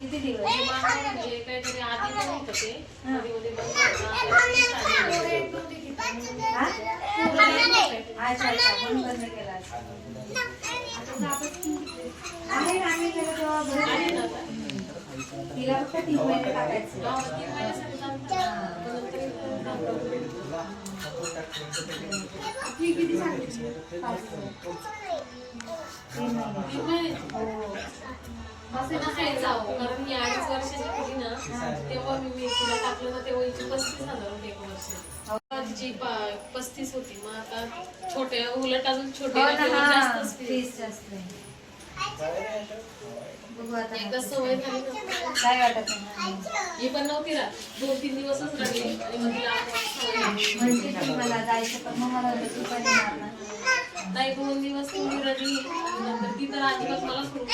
किती दिवस म्हणजे काहीतरी आधी पण होतं ते मध्ये मध्ये बंद अच्छा म्हणून बंद केला आम्ही तेव्हा तिला फक्त 3 महिने टाकायचं किती सांगितली असं नसायचं कारण मी 2.5 वर्षाची होती ना तेव्हा मी तिला टाकलं ना तेव्हा हिची 35,000 होते 1 वर्ष तिची 35 होती मग आता छोटे उलट अजून छोटे जास्तच फीस जास्त बघू आता एकदा सवय झाली ना काय वाटत नाही ही पण नव्हती राहत 2-3 दिवसच राहिली आणि मग तिला सवय लागली म्हणते की मला जायचं पण मग मला वाटलं तू पण येणार ना नाही 2 दिवस तुम्ही रडी नंतर ती तर अजिबात मला सोडून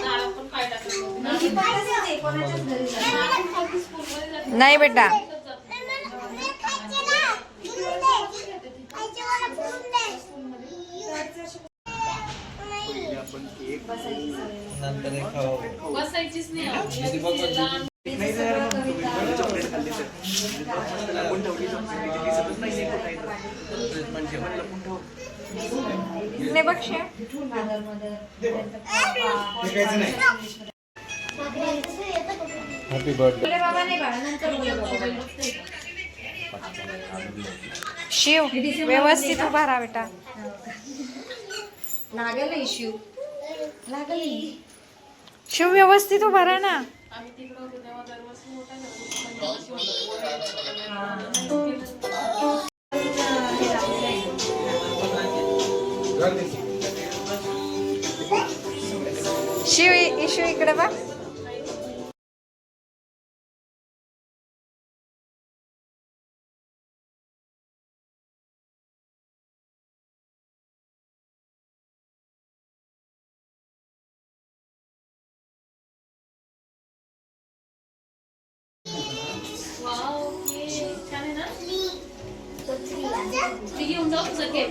झाडात पण पाय टाकत नव्हती. मी पण तशीच आहे, कोणाच्याच घरी जाते. नाही बेटा बसायचीच नाही बक्षे हॅपी बर्थडे बाबा नाही बाळा नंतर शिव व्यवस्थित उभा राहा बेटा लागल इश्यू लागल शिव व्यवस्थित उभा राहा ना आम्ही तिकडे होतो तेव्हा दरवर्षी मोठा शिव इशू इकडे बा छान आहे ना ती घेऊन जाऊ तुझं केक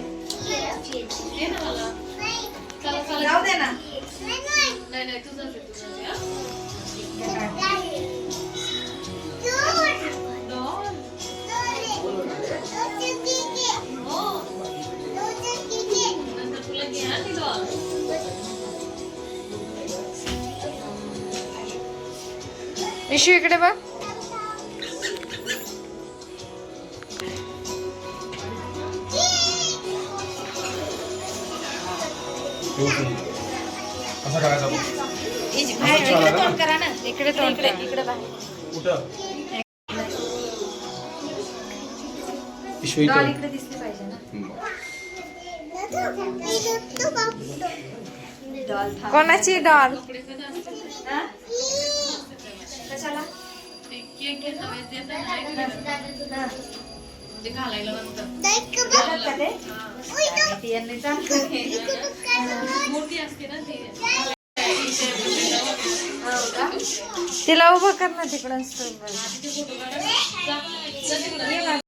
दे ना मला चला चला जाऊ दे ना नाही नाही तुझंच आहे नंतर तुला घे ना ती डॉल इशू इकडे बा कसा करायचा इकडे तोंड करा ना इकडे तोंड करा. इकडे बाहेर कुठं डॉल इकडे दिसली पाहिजे ना डॉल थांब. कोणाची डॉल हा? कशाला केक घेता वेळेस देता ना हा. ते घालायला नंतर देतात का ते? ती यांनी चांगलं आहे. मोठी असते ना ती हो का? तिला उभं कर ना तिकडून फोटो काढा जा तिकडं.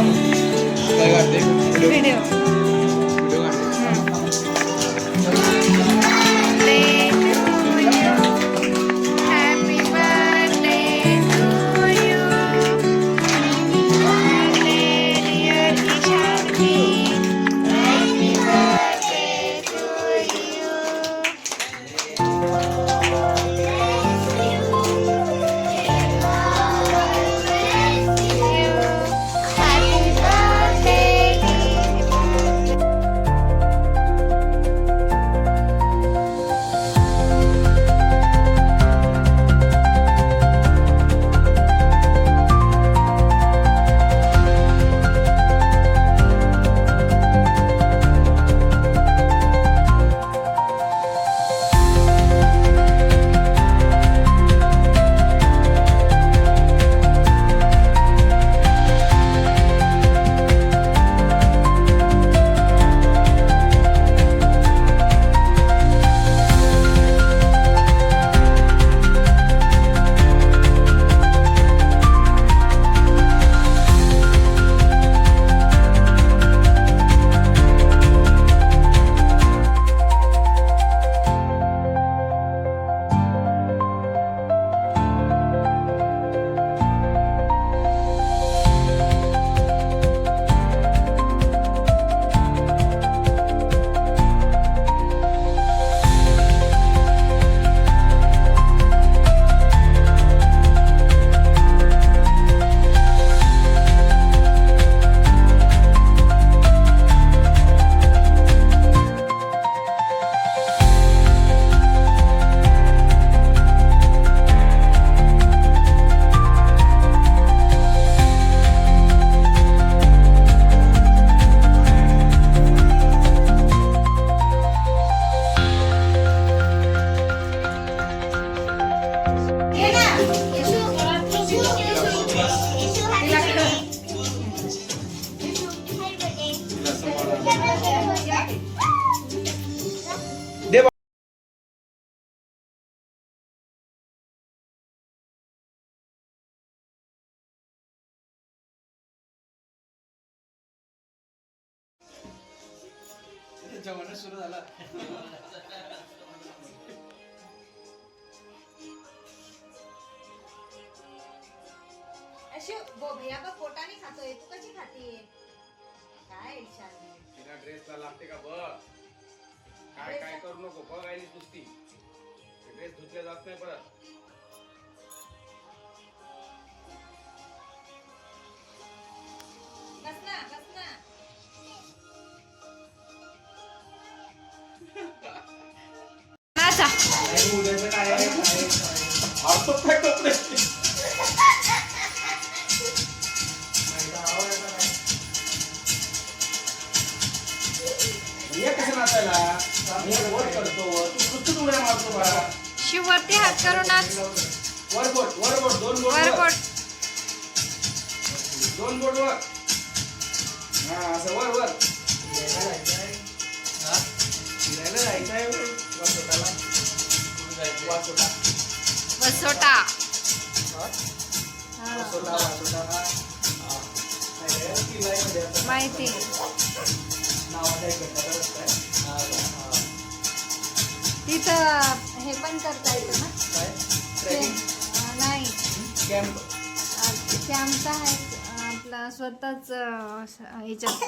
काय काढते व्हिडिओ व्हिडिओ काढते happy birthday to you dear Ishani happy birthday to you happy birthday जेवण सुरू झाला भैया का पोटाने खातोय तू कशी खातीये काय ईशानी तिला ड्रेसला लागते का बघ काय काय करू नको बघ आईने नुसती ड्रेस धुतल्या जात नाही परत बस ना बस ना नाचा उद्याचं काय आहे आपण काय कपडे कसं नाचायला मी वर करतो तू कुठून उड्या मारतो बा शिववरती हात करून नाच वर बोट दोन बोट वरबोट दोन बोट वर हा असं वर फिरायला जायचंय वासोटाला वासोटा वसोटा माहिती तिथं हे पण करता येतं ना नाही कॅम्प आहे आपला स्वतःच ह्याच्यात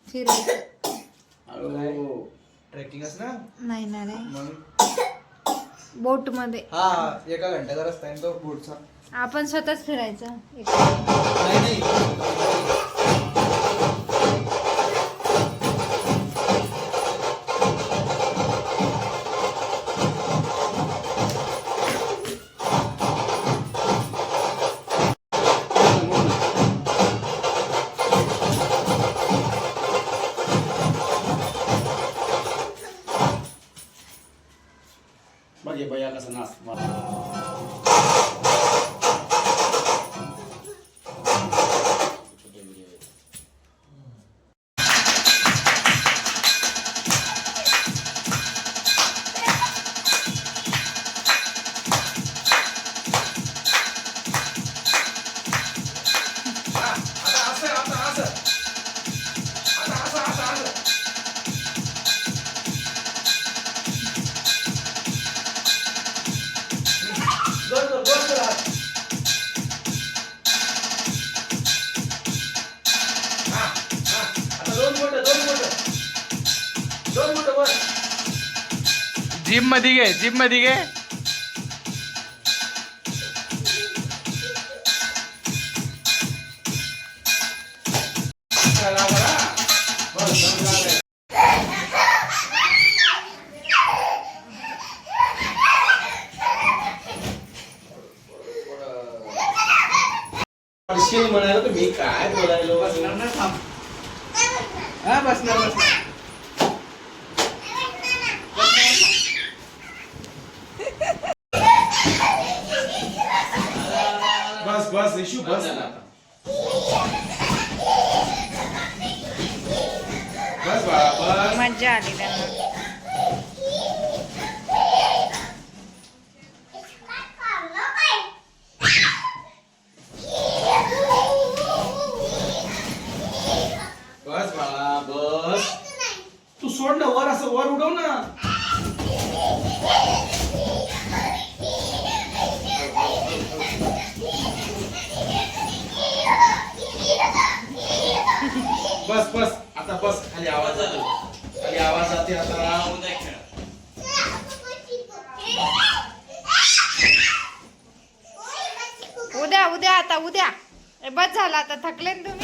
फिरायचं ट्रेकिंगच ना नाही ना रे मग बोट मध्ये हा एका घंट्याचा रस्ता आहे तो बोटचा आपण स्वतःच फिरायचं नाही बघ हे बया कसं नाच वर जिम मध्ये घे, जिम मध्ये घे. चला बरं. बस, दम लागलाय. पडशील म्हणायला तर मी काय बोलायलो. बसणार ना, थांब. हा, बसणार. बस इशू बस ना. बस बाळा बस. मज्जा आली त्यांना. बस बाळा बस. तू सोड ना वर, असं वर उडव ना. बस आता बस. खाली आवाज जाते आता. उद्या आता उद्या. बस झालं आता, थकले ना तुम्ही.